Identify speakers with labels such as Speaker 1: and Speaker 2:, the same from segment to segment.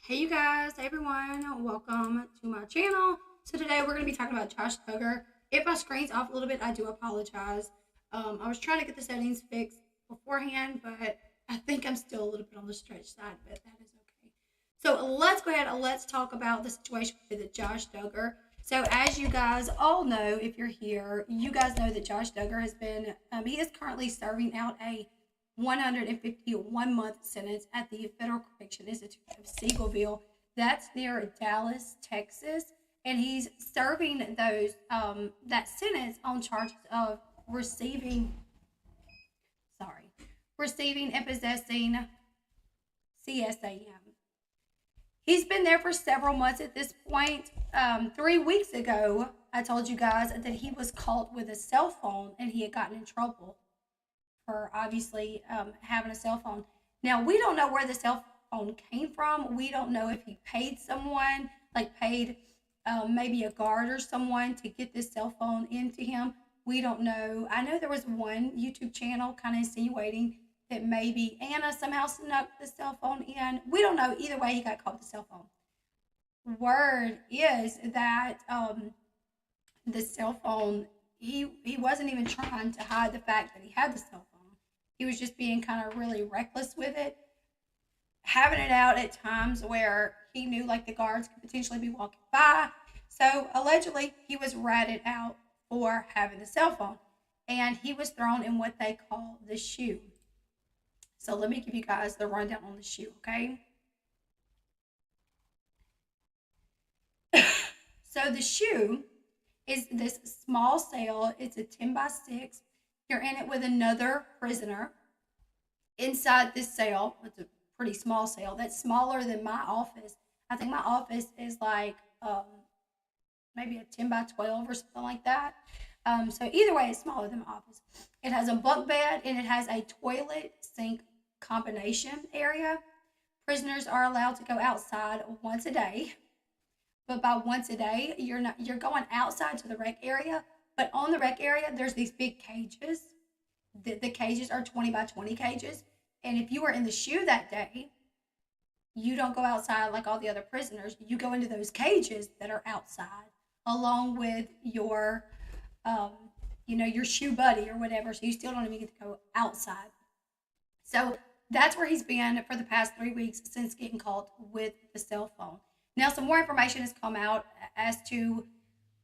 Speaker 1: Hey you guys, hey everyone, welcome to my channel. So today we're going to be talking about Josh Duggar. If my screen's off a little bit, I do apologize. I was trying to get the settings fixed beforehand, but I think I'm still a little bit on the stretch side, but that is okay. So let's go ahead and let's talk about the situation with Josh Duggar. So as you guys all know, if you're here, you guys know that Josh Duggar has been, he is currently serving out a 151-month sentence at the Federal Correction Institute of Seagoville. That's near Dallas, Texas, and he's serving that sentence on charges of receiving, receiving and possessing CSAM. He's been there for several months at this point. 3 weeks ago, I told you guys that he was caught with a cell phone and he had gotten in trouble for obviously having a cell phone. Now, we don't know where the cell phone came from. We don't know if he paid someone, like paid maybe a guard or someone to get this cell phone into him. We don't know. I know there was one YouTube channel kind of insinuating that maybe Anna somehow snuck the cell phone in. We don't know. Either way, he got caught with the cell phone. Word is that the cell phone, he wasn't even trying to hide the fact that he had the cell phone. He was just being kind of really reckless with it, having it out at times where he knew like the guards could potentially be walking by. So allegedly, he was ratted out for having the cell phone, and he was thrown in what they call the shoe. So let me give you guys the rundown on the shoe, okay? So the shoe is this small cell. It's a 10 by 6. You're in it with another prisoner. Inside this cell, it's a pretty small cell. That's smaller than my office. I think my office is like maybe a 10 by 12 or something like that. So either way, it's smaller than my office. It has a bunk bed and it has a toilet sink combination area. Prisoners are allowed to go outside once a day. But by once a day, you're going outside to the rec area. But on the rec area, there's these big cages. The cages are 20 by 20 cages. And if you were in the shoe that day, you don't go outside like all the other prisoners. You go into those cages that are outside along with your, your shoe buddy or whatever. So you still don't even get to go outside. So that's where he's been for the past 3 weeks since getting caught with the cell phone. Now, some more information has come out as to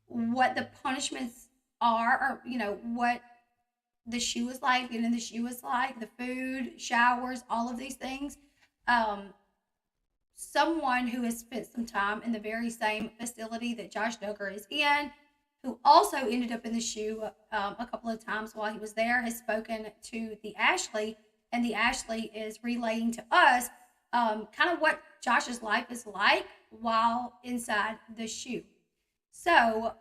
Speaker 1: what the punishments are, or, what the shoe is like, being in the shoe is like, the food, showers, all of these things. Someone who has spent some time in the very same facility that Josh Duggar is in, who also ended up in the shoe a couple of times while he was there, has spoken to the Ashley, and the Ashley is relaying to us kind of what Josh's life is like while inside the shoe. So,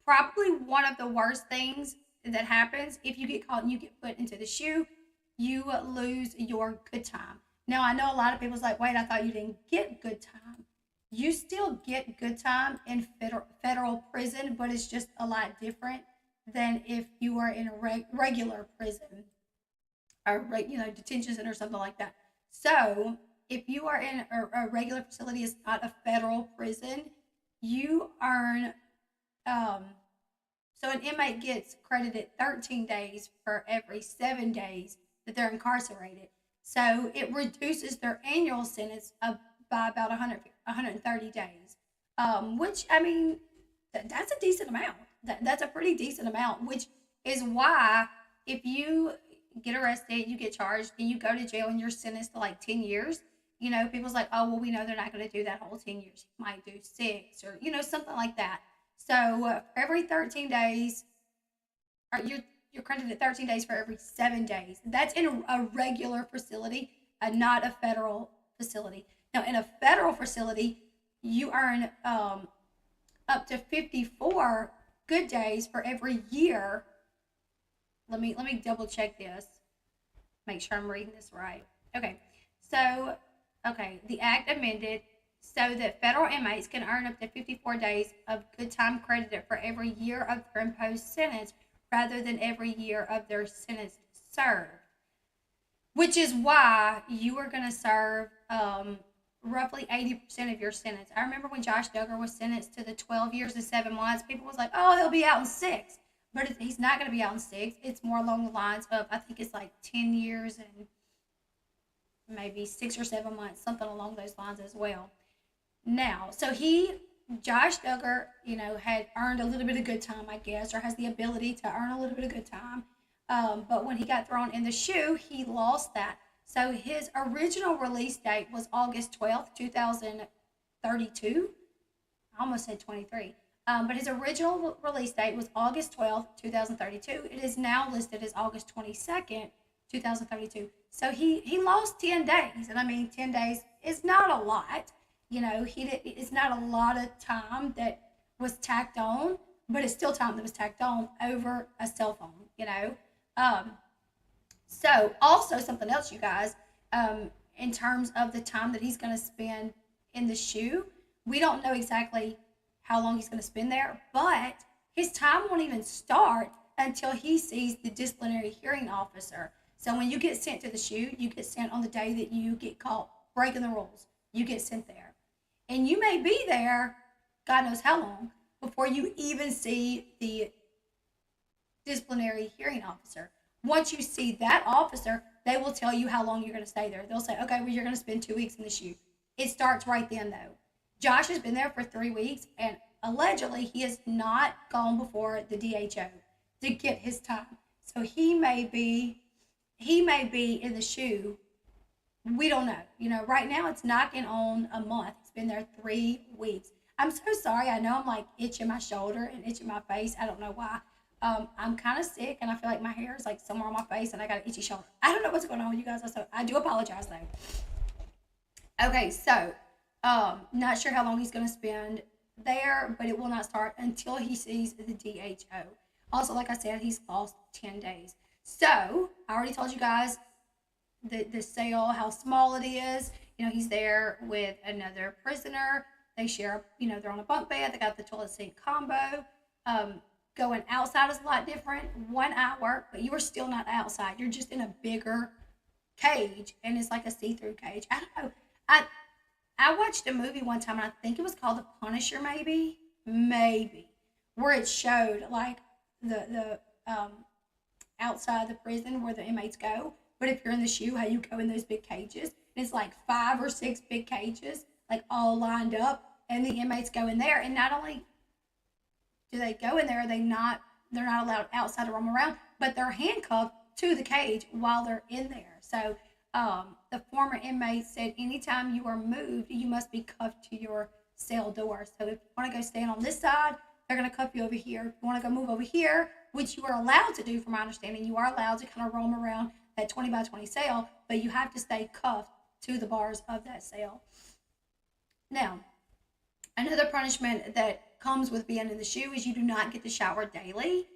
Speaker 1: probably one of the worst things that happens if you get caught and you get put into the shoe, you lose your good time. Now, I know a lot of people's like, wait, I thought you didn't get good time. You still get good time in federal prison, but it's just a lot different than if you were in a regular prison or detention center or something like that. So if you are in a regular facility, it's not a federal prison, you earn, so an inmate gets credited 13 days for every 7 days that they're incarcerated. So it reduces their annual sentence by about 130 days, which, I mean, that's a decent amount. That's a pretty decent amount, which is why if you get arrested, you get charged, and you go to jail and you're sentenced to like 10 years, people's like, oh, well, we know they're not going to do that whole 10 years. You might do 6 or, something like that. So every 13 days, or you're credited 13 days for every 7 days. That's in a regular facility, not a federal facility. Now, in a federal facility, you earn up to 54 good days for every year. Let me double check this. Make sure I'm reading this right. Okay. So, the act amended so that federal inmates can earn up to 54 days of good time credited for every year of their imposed sentence rather than every year of their sentence served. Which is why you are going to serve roughly 80% of your sentence. I remember when Josh Duggar was sentenced to the 12 years and 7 months, people was like, oh, he'll be out in 6. But he's not going to be out in 6. It's more along the lines of, I think it's like 10 years and maybe 6 or 7 months, something along those lines as well. Now, so Josh Duggar, had earned a little bit of good time, I guess, or has the ability to earn a little bit of good time. But when he got thrown in the shoe, he lost that. So his original release date was August 12th, 2032. I almost said 23. But his original release date was August 12th, 2032. It is now listed as August 22nd, 2032. So he lost 10 days. And I mean, 10 days is not a lot. It's not a lot of time that was tacked on, but it's still time that was tacked on over a cell phone. So also something else, you guys, in terms of the time that he's going to spend in the shoe, we don't know exactly how long he's going to spend there, but his time won't even start until he sees the disciplinary hearing officer. So when you get sent to the shoe, you get sent on the day that you get caught breaking the rules. You get sent there. And you may be there, God knows how long, before you even see the disciplinary hearing officer. Once you see that officer, they will tell you how long you're going to stay there. They'll say, okay, well, you're going to spend 2 weeks in the shoe. It starts right then, though. Josh has been there for 3 weeks, and allegedly he has not gone before the DHO to get his time. So he may be in the shoe. We don't know. Right now it's knocking on a month. It's been there 3 weeks. I'm so sorry. I know I'm like itching my shoulder and itching my face. I don't know why. I'm kind of sick, and I feel like my hair is like somewhere on my face, and I got an itchy shoulder. I don't know what's going on with you guys. So I do apologize though. Okay, so not sure how long he's going to spend there, but it will not start until he sees the DHO. Also, like I said, he's lost 10 days. So I already told you guys the cell, how small it is. He's there with another prisoner. They share, they're on a bunk bed. They got the toilet seat combo. Going outside is a lot different. 1 hour, but you are still not outside. You're just in a bigger cage, and it's like a see-through cage. I don't know. I watched a movie one time, and I think it was called The Punisher, maybe, where it showed like the outside the prison where the inmates go. But if you're in the shoe, how you go in those big cages, and it's like 5 or 6 big cages, like all lined up, and the inmates go in there, and not only do they go in there, they're not allowed outside to roam around, but they're handcuffed to the cage while they're in there. So the former inmate said anytime you are moved, you must be cuffed to your cell door. So if you want to go stand on this side, they're going to cuff you over here. If you want to go move over here, which you are allowed to do from my understanding, you are allowed to kind of roam around that 20 by 20 cell, but you have to stay cuffed to the bars of that cell. Now, another punishment that comes with being in the shoe is you do not get to shower daily.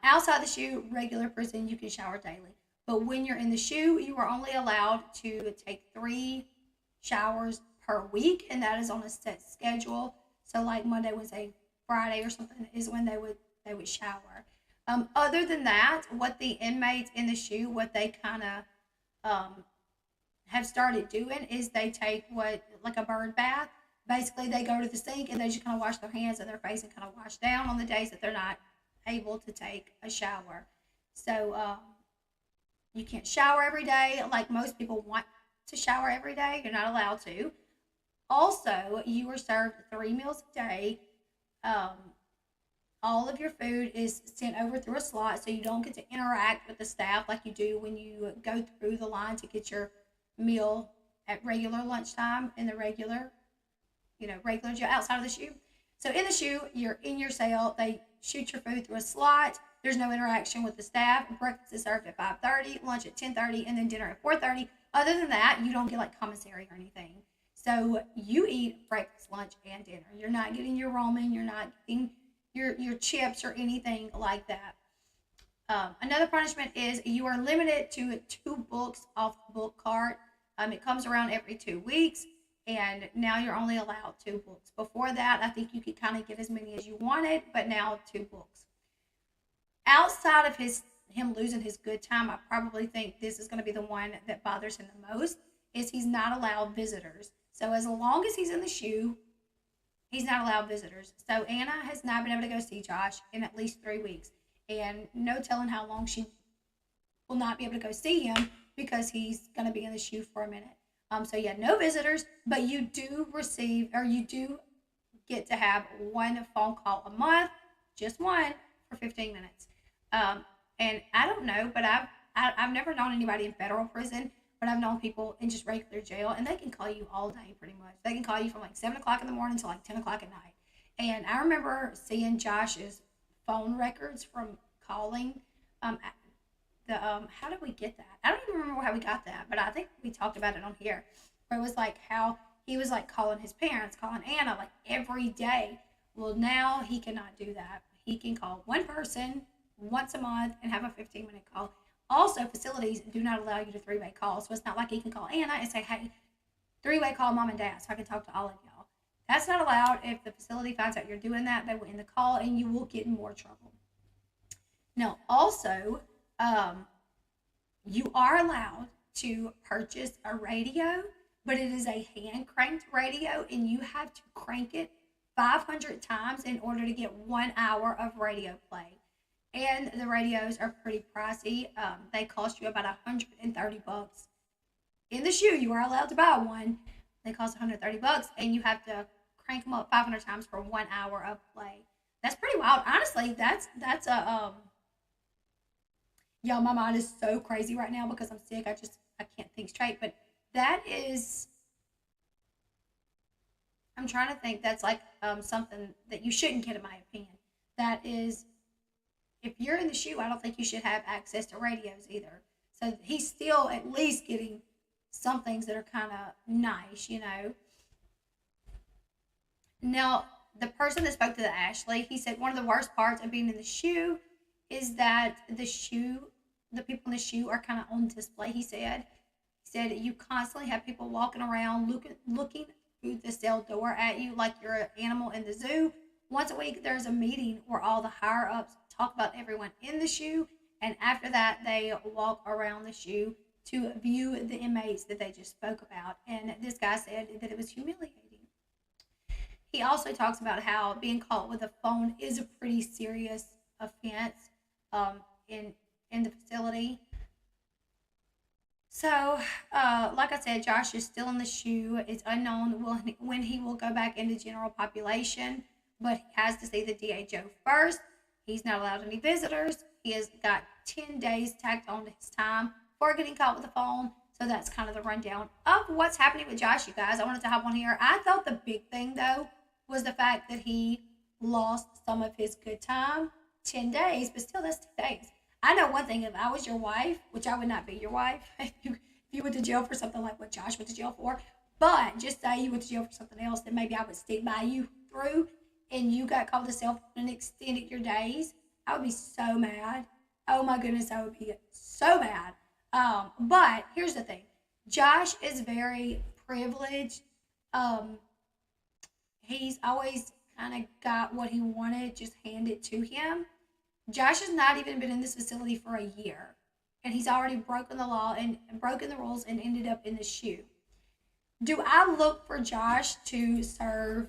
Speaker 1: Outside the shoe, regular prison, you can shower daily. But when you're in the shoe, you are only allowed to take 3 showers per week, and that is on a set schedule. So like Monday, Wednesday, Friday or something is when they would shower. Other than that, what the inmates in the shoe, what they kind of have started doing is they take like a bird bath. Basically, they go to the sink and they just kind of wash their hands and their face and kind of wash down on the days that they're not able to take a shower. So you can't shower every day like most people want to shower every day. You're not allowed to. Also, you are served 3 meals a day. All of your food is sent over through a slot, so you don't get to interact with the staff like you do when you go through the line to get your meal at regular lunchtime in the regular jail outside of the shoe. So in the shoe, you're in your cell. They shoot your food through a slot. There's no interaction with the staff. Breakfast is served at 5:30, lunch at 10:30, and then dinner at 4:30. Other than that, you don't get like commissary or anything. So you eat breakfast, lunch, and dinner. You're not getting your ramen. You're not getting your chips or anything like that. Another punishment is you are limited to 2 books off the book cart. It comes around every 2 weeks, and now you're only allowed 2 books. Before that, I think you could kind of get as many as you wanted, but now 2 books. Outside of him losing his good time, I probably think this is going to be the one that bothers him the most, is he's not allowed visitors. So as long as he's in the shoe, he's not allowed visitors. So Anna has not been able to go see Josh in at least 3 weeks. And no telling how long she will not be able to go see him because he's going to be in the shoe for a minute. So yeah, no visitors, but you do receive, or you do get to have one phone call a month, just one, for 15 minutes. And I don't know, but I've never known anybody in federal prison, but I've known people in just regular jail, and they can call you all day pretty much. They can call you from like 7 o'clock in the morning to like 10 o'clock at night. And I remember seeing Josh's phone records from calling. How did we get that? I don't even remember how we got that, but I think we talked about it on here. Where it was like how he was like calling his parents, calling Anna like every day. Well, now he cannot do that. He can call one person once a month and have a 15-minute call. Also, facilities do not allow you to three-way call, so it's not like he can call Anna and say, hey, three-way call mom and dad so I can talk to all of y'all. That's not allowed. If the facility finds out you're doing that, they will end the call and you will get in more trouble. Now, also, you are allowed to purchase a radio, but it is a hand cranked radio and you have to crank it 500 times in order to get 1 hour of radio play. And the radios are pretty pricey. They cost you about $130. In the shoe, you are allowed to buy one. They cost $130 and you have to crank them up 500 times for 1 hour of play. That's pretty wild. Honestly, that's a y'all, my mind is so crazy right now because I'm sick. I can't think straight. But that is, I'm trying to think. That's like something that you shouldn't get, in my opinion. That is, if you're in the shoe, I don't think you should have access to radios either. So he's still at least getting some things that are kind of nice, you know. Now, the person that spoke to the Ashley, he said one of the worst parts of being in the shoe is that the people in the shoe are kind of on display. He said you constantly have people walking around looking through the cell door at you like you're an animal in the zoo. Once a week, there's a meeting where all the higher ups talk about everyone in the shoe, and after that, they walk around the shoe to view the inmates that they just spoke about. And this guy said that it was humiliating. He also talks about how being caught with a phone is a pretty serious offense in the facility. So, like I said, Josh is still in the shoe. It's unknown when he will go back into general population, but he has to see the DHO first. He's not allowed any visitors. He has got 10 days tacked on to his time for getting caught with the phone. So that's kind of the rundown of what's happening with Josh, you guys. I wanted to hop on here. I thought the big thing, though, was the fact that he lost some of his good time. 10 days, but still, that's 2 days. I know one thing. If I was your wife, which I would not be your wife, if you went to jail for something like what Josh went to jail for, but just say you went to jail for something else, then maybe I would stick by you through, and you got called to cell phone and extended your days, I would be so mad. Oh my goodness, I would be so mad. But here's the thing. Josh is very privileged. He's always kind of got what he wanted just handed to him. Josh has not even been in this facility for a year, and he's already broken the law and broken the rules and ended up in the shoe. Do I look for Josh to serve,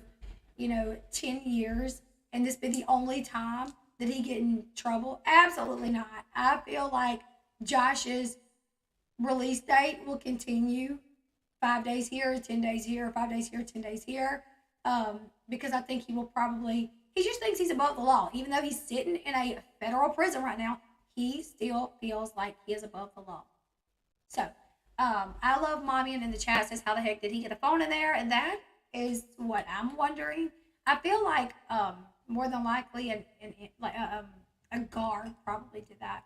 Speaker 1: 10 years and this be the only time that he get in trouble? Absolutely not. I feel like Josh's release date will continue 5 days here, 10 days here, 5 days here, 10 days here, because I think he will probably, he just thinks he's above the law. Even though he's sitting in a federal prison right now, he still feels like he is above the law. So, I love Mommy, and in the chat says, how the heck did he get a phone in there? And that is what I'm wondering. I feel like more than likely a guard probably did that.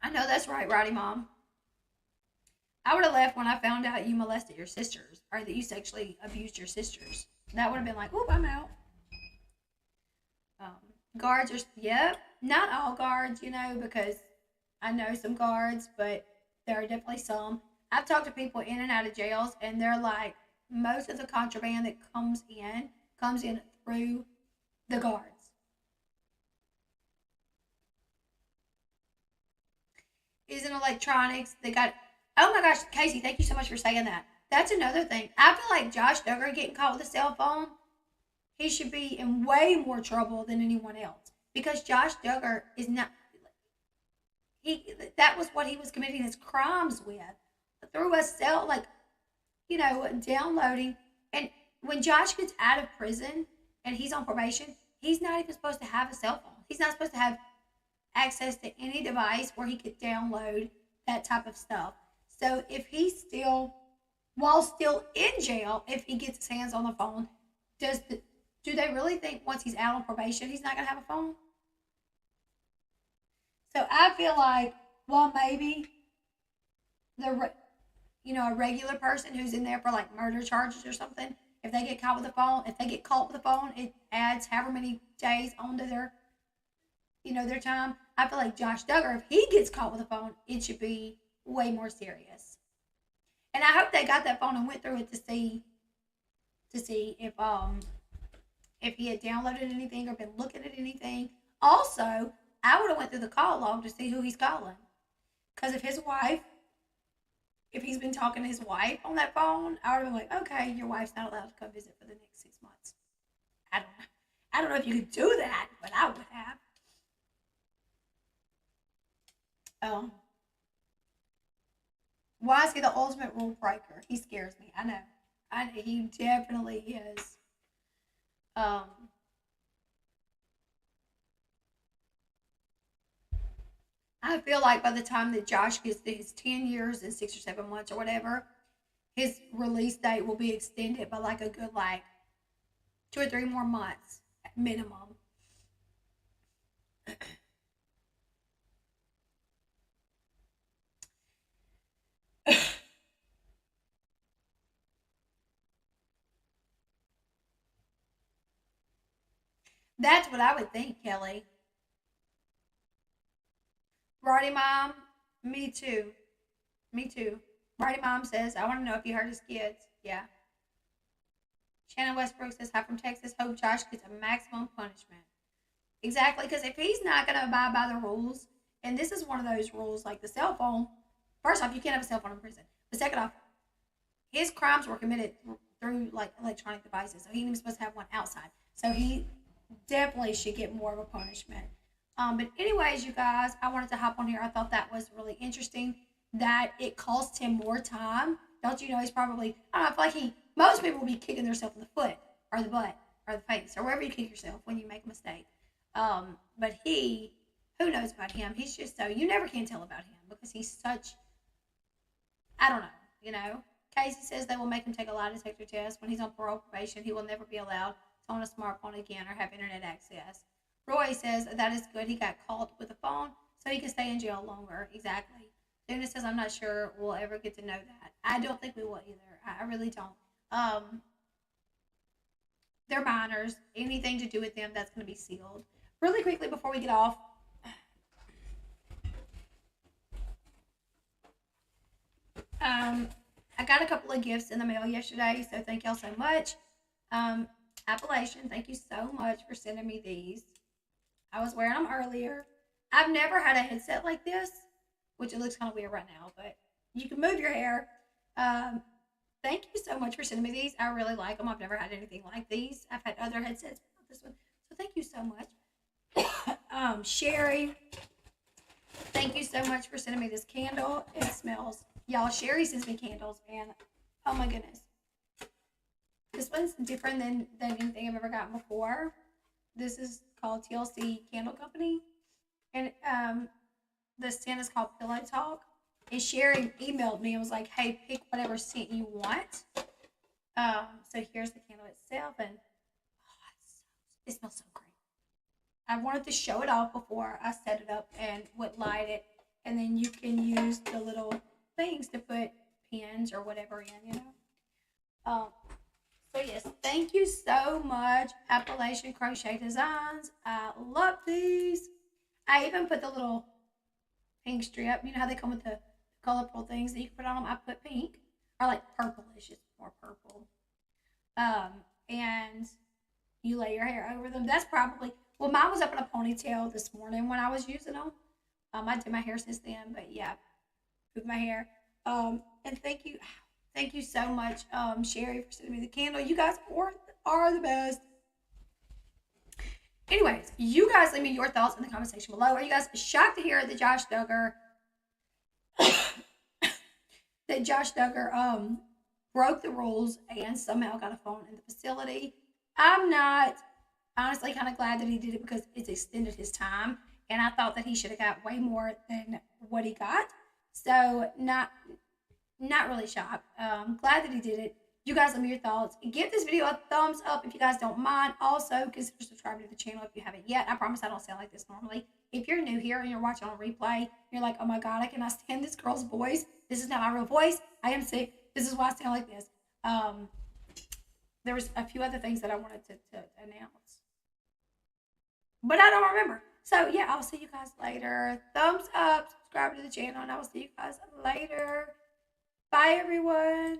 Speaker 1: I know that's right, Roddy Mom. I would have left when I found out you molested your sisters, or that you sexually abused your sisters. That would have been like, whoop, I'm out. Guards are, yep, not all guards, because I know some guards, but there are definitely some. I've talked to people in and out of jails, and they're like, most of the contraband that comes in through the guards. is in electronics. They got, oh my gosh, Casey, thank you so much for saying that. That's another thing. I feel like Josh Duggar getting caught with a cell phone, he should be in way more trouble than anyone else. Because Josh Duggar is not, that was what he was committing his crimes with. Through a cell, like, downloading. And when Josh gets out of prison and he's on probation, he's not even supposed to have a cell phone. He's not supposed to have access to any device where he could download that type of stuff. So if he's still, while still in jail, if he gets his hands on the phone, do they really think once he's out on probation he's not going to have a phone? So I feel like, well, maybe a regular person who's in there for like murder charges or something, if they get caught with a phone, it adds however many days onto their time. I feel like Josh Duggar, if he gets caught with a phone, it should be way more serious. And I hope they got that phone and went through it to see if he had downloaded anything or been looking at anything. Also, I would have went through the call log to see who he's calling. Because if he's been talking to his wife on that phone, I would have been like, okay, your wife's not allowed to come visit for the next 6 months. I don't know if you could do that, but I would have. Why is he the ultimate rule breaker? He scares me. I know. He definitely is. I feel like by the time that Josh gets to his 10 years and 6 or 7 months or whatever, his release date will be extended by like a good 2 or 3 more months at minimum. That's what I would think, Kelly. Righty Mom, me too. Me too. Righty Mom says, I want to know if you hurt his kids. Yeah. Shannon Westbrook says, hi from Texas. Hope Josh gets a maximum punishment. Exactly, because if he's not going to abide by the rules, and this is one of those rules, like the cell phone, first off, you can't have a cell phone in prison. But second off, his crimes were committed through electronic devices, so he ain't even supposed to have one outside. So he definitely should get more of a punishment. But anyways, you guys, I wanted to hop on here. I thought that was really interesting that it cost him more time. Don't you know he's probably, I don't know, I feel like most people will be kicking themselves in the foot or the butt or the face or wherever you kick yourself when you make a mistake. But who knows about him? He's just you never can tell about him because he's such, I don't know. Casey says they will make him take a lie detector test. When he's on parole probation, he will never be allowed to own a smartphone again or have internet access. Roy says that is good. He got caught with a phone so he can stay in jail longer. Exactly. Dana says, I'm not sure we'll ever get to know that. I don't think we will either. I really don't. They're minors. Anything to do with them, that's going to be sealed. Really quickly before we get off, I got a couple of gifts in the mail yesterday, so thank y'all so much. Appalachian, thank you so much for sending me these. I was wearing them earlier. I've never had a headset like this, which it looks kind of weird right now, but you can move your hair. Thank you so much for sending me these. I really like them. I've never had anything like these. I've had other headsets, but not this one. So thank you so much. Sherry, thank you so much for sending me this candle. It smells, y'all, Sherry sends me candles, and oh my goodness. This one's different than anything I've ever gotten before. This is called TLC Candle Company. And the scent is called Pillow Talk. And Sherry emailed me and was like, hey, pick whatever scent you want. So here's the candle itself. And it smells so great. I wanted to show it off before I set it up and would light it. And then you can use the little things to put pins or whatever in, So yes, thank you so much, Appalachian Crochet Designs. I love these. I even put the little pink strip. You know how they come with the colorful things that you can put on them? I put pink, or like purplish. It's more purple. And you lay your hair over them. That's probably, well, mine was up in a ponytail this morning when I was using them. I did my hair since then, but yeah, with my hair. And thank you so much, Sherry, for sending me the candle. You guys are the best. Anyways, you guys leave me your thoughts in the comment section below. Are you guys shocked to hear that Josh Duggar broke the rules and somehow got a phone in the facility? I'm not. Honestly kind of glad that he did it because it's extended his time, and I thought that he should have got way more than what he got. So not really shocked. Glad that he did it. You guys let me your thoughts. Give this video a thumbs up if you guys don't mind. Also, consider subscribing to the channel if you haven't yet. I promise I don't sound like this normally. If you're new here and you're watching on replay, you're like, oh my God, I cannot stand this girl's voice. This is not my real voice. I am sick. This is why I sound like this. There was a few other things that I wanted to announce, but I don't remember. So yeah, I'll see you guys later. Thumbs up, subscribe to the channel, and I will see you guys later. Bye, everyone.